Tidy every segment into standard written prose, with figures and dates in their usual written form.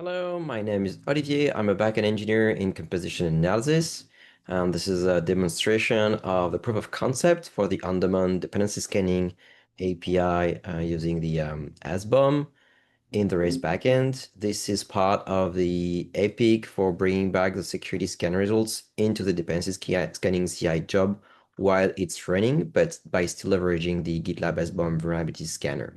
Hello, my name is Olivier. I'm a backend engineer in composition analysis. This is a demonstration of the proof of concept for the on-demand dependency scanning API using the SBOM in the REST backend. This is part of the epic for bringing back the security scan results into the scanning CI job while it's running, but by still leveraging the GitLab SBOM vulnerability scanner.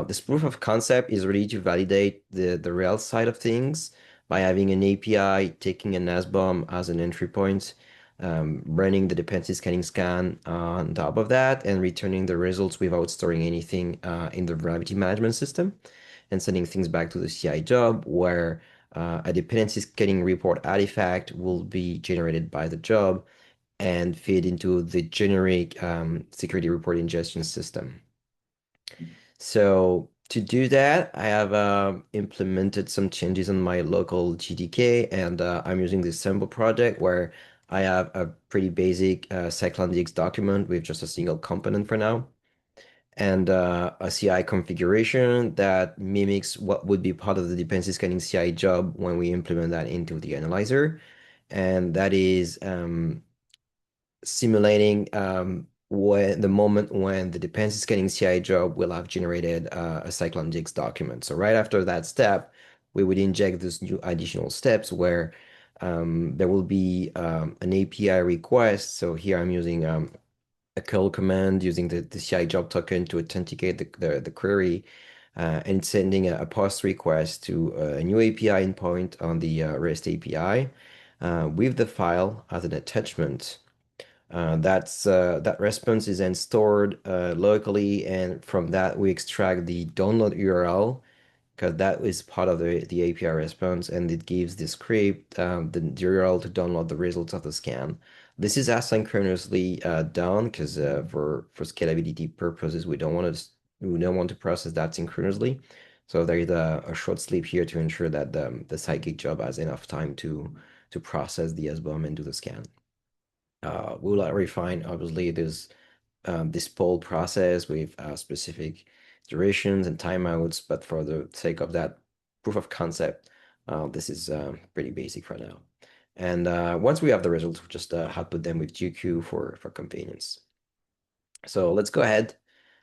This proof of concept is really to validate the real side of things by having an API, taking an SBOM as an entry point, running the dependency scanning scan on top of that, and returning the results without storing anything in the vulnerability management system, and sending things back to the CI job where a dependency scanning report artifact will be generated by the job and feed into the generic security report ingestion system. So to do that, I have implemented some changes on my local GTK, and I'm using this sample project where I have a pretty basic cyclone.dx document with just a single component for now, and a CI configuration that mimics what would be part of the dependency scanning CI job when we implement that into the analyzer. And that is simulating when the moment when the dependency scanning CI job will have generated a cyclone.dx document. So right after that step, we would inject those new additional steps where there will be an API request. So here I'm using a curl command using the CI job token to authenticate the query and sending a post request to a new API endpoint on the REST API with the file as an attachment. That response is then stored locally, and from that we extract the download URL because that is part of the API response, and it gives the script the URL to download the results of the scan. This is asynchronously done because for scalability purposes, we don't want to process that synchronously. So there is a short sleep here to ensure that the Sidekick job has enough time to process the SBOM and do the scan. We'll refine obviously this poll process with specific durations and timeouts, but for the sake of that proof of concept, this is pretty basic for now. And once we have the results, we'll just output them with GQ for convenience. So let's go ahead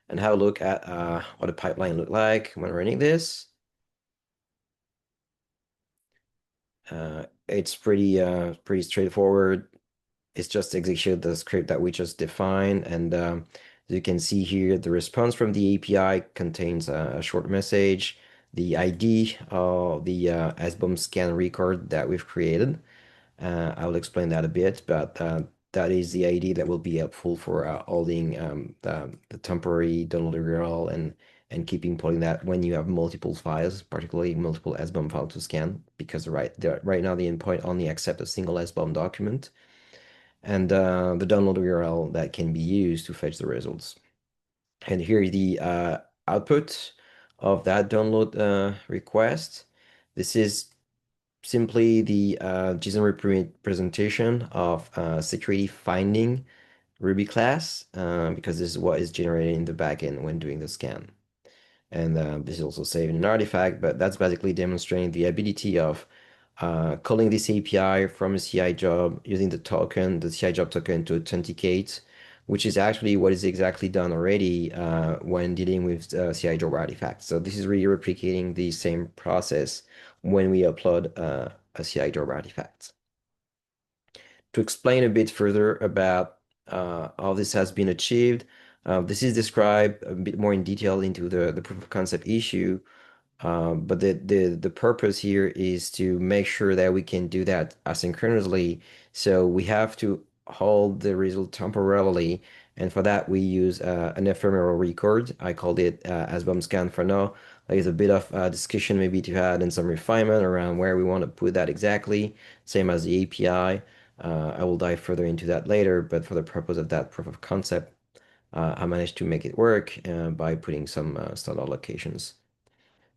and have a look at what a pipeline look like when running this. It's pretty straightforward. It's just execute the script that we just defined. And as you can see here, the response from the API contains a short message, the ID of the SBOM scan record that we've created. I'll explain that a bit, but that is the ID that will be helpful for holding the temporary download URL and keeping pulling that when you have multiple files, particularly multiple SBOM files to scan, because right now the endpoint only accepts a single SBOM document and the download URL that can be used to fetch the results. And here is the output of that download request. This is simply the JSON representation of security finding Ruby class because this is what is generated in the backend when doing the scan. And this is also saved in an artifact, but that's basically demonstrating the ability of calling this API from a CI job using the CI job token to authenticate, which is actually what is exactly done already when dealing with CI job artifacts. So this is really replicating the same process when we upload a CI job artifact. To explain a bit further about how this has been achieved, this is described a bit more in detail into the proof of concept issue. But the purpose here is to make sure that we can do that asynchronously. So we have to hold the result temporarily. And for that, we use an ephemeral record. I called it SBOM scan for now. There's a bit of discussion maybe to add and some refinement around where we want to put that exactly, same as the API. I will dive further into that later, but for the purpose of that proof of concept, I managed to make it work by putting some standard locations.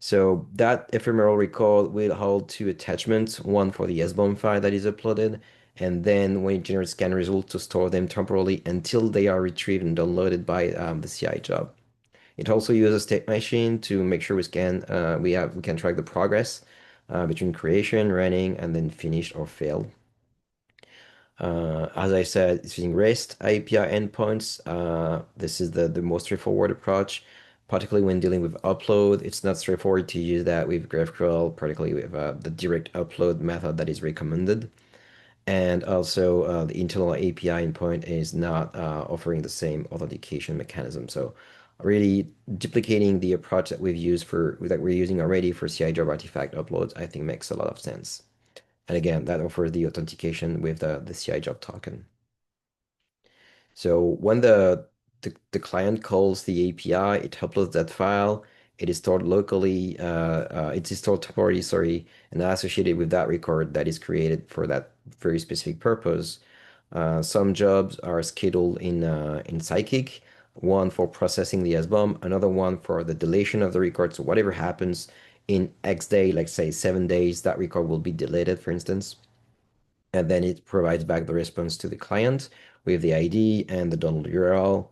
So that ephemeral record will hold two attachments, one for the SBOM file that is uploaded, and then when it generates scan results to store them temporarily until they are retrieved and downloaded by the CI job. It also uses a state machine to make sure we can track the progress between creation, running, and then finished or failed. As I said, it's using REST API endpoints. This is the most straightforward approach, particularly when dealing with upload. It's not straightforward to use that with GraphQL, particularly with the direct upload method that is recommended. And also, the internal API endpoint is not offering the same authentication mechanism. So, really duplicating the approach that we're using already for CI job artifact uploads, I think makes a lot of sense. And again, that offers the authentication with the CI job token. So when the client calls the API, it uploads that file. It is stored locally. It is stored temporarily, sorry, and associated with that record that is created for that very specific purpose. Some jobs are scheduled in Psychic, one for processing the SBOM, another one for the deletion of the record. So whatever happens in X day, like say 7 days, that record will be deleted, for instance, and then it provides back the response to the client with the ID and the download URL.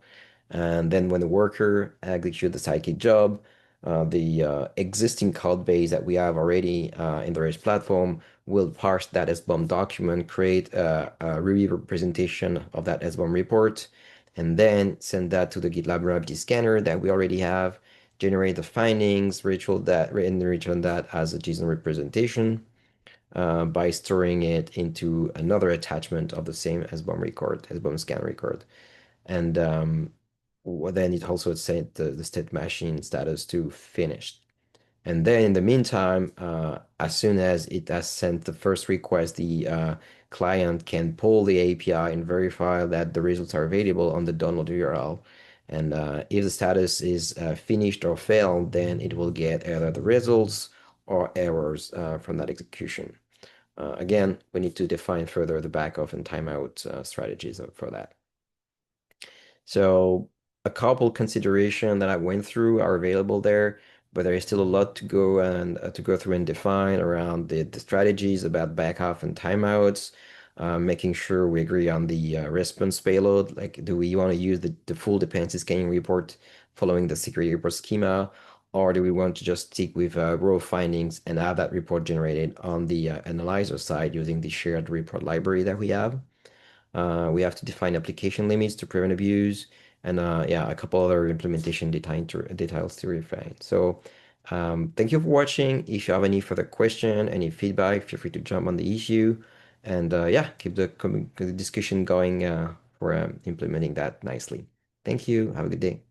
And then when the worker executes the Sidekick job, the existing code base that we have already in the REST platform will parse that SBOM document, create a Ruby representation of that SBOM report, and then send that to the GitLab Gravity scanner that we already have, generate the findings, and return that as a JSON representation by storing it into another attachment of the same SBOM scan record. And then it also set the state machine status to finished. And then in the meantime, as soon as it has sent the first request, the client can pull the API and verify that the results are available on the download URL. And if the status is finished or failed, then it will get either the results or errors from that execution. Again, we need to define further the backoff and timeout strategies for that. So a couple consideration that I went through are available there, but there is still a lot to go and to go through and define around the strategies about backoff and timeouts, making sure we agree on the response payload. Like, do we want to use the full dependency scanning report following the security report schema, or do we want to just stick with raw findings and have that report generated on the analyzer side using the shared report library that we have? We have to define application limits to prevent abuse, and yeah, a couple other implementation details to refine. So thank you for watching. If you have any further question, any feedback, feel free to jump on the issue, and yeah, keep the discussion going for implementing that nicely. Thank you. Have a good day.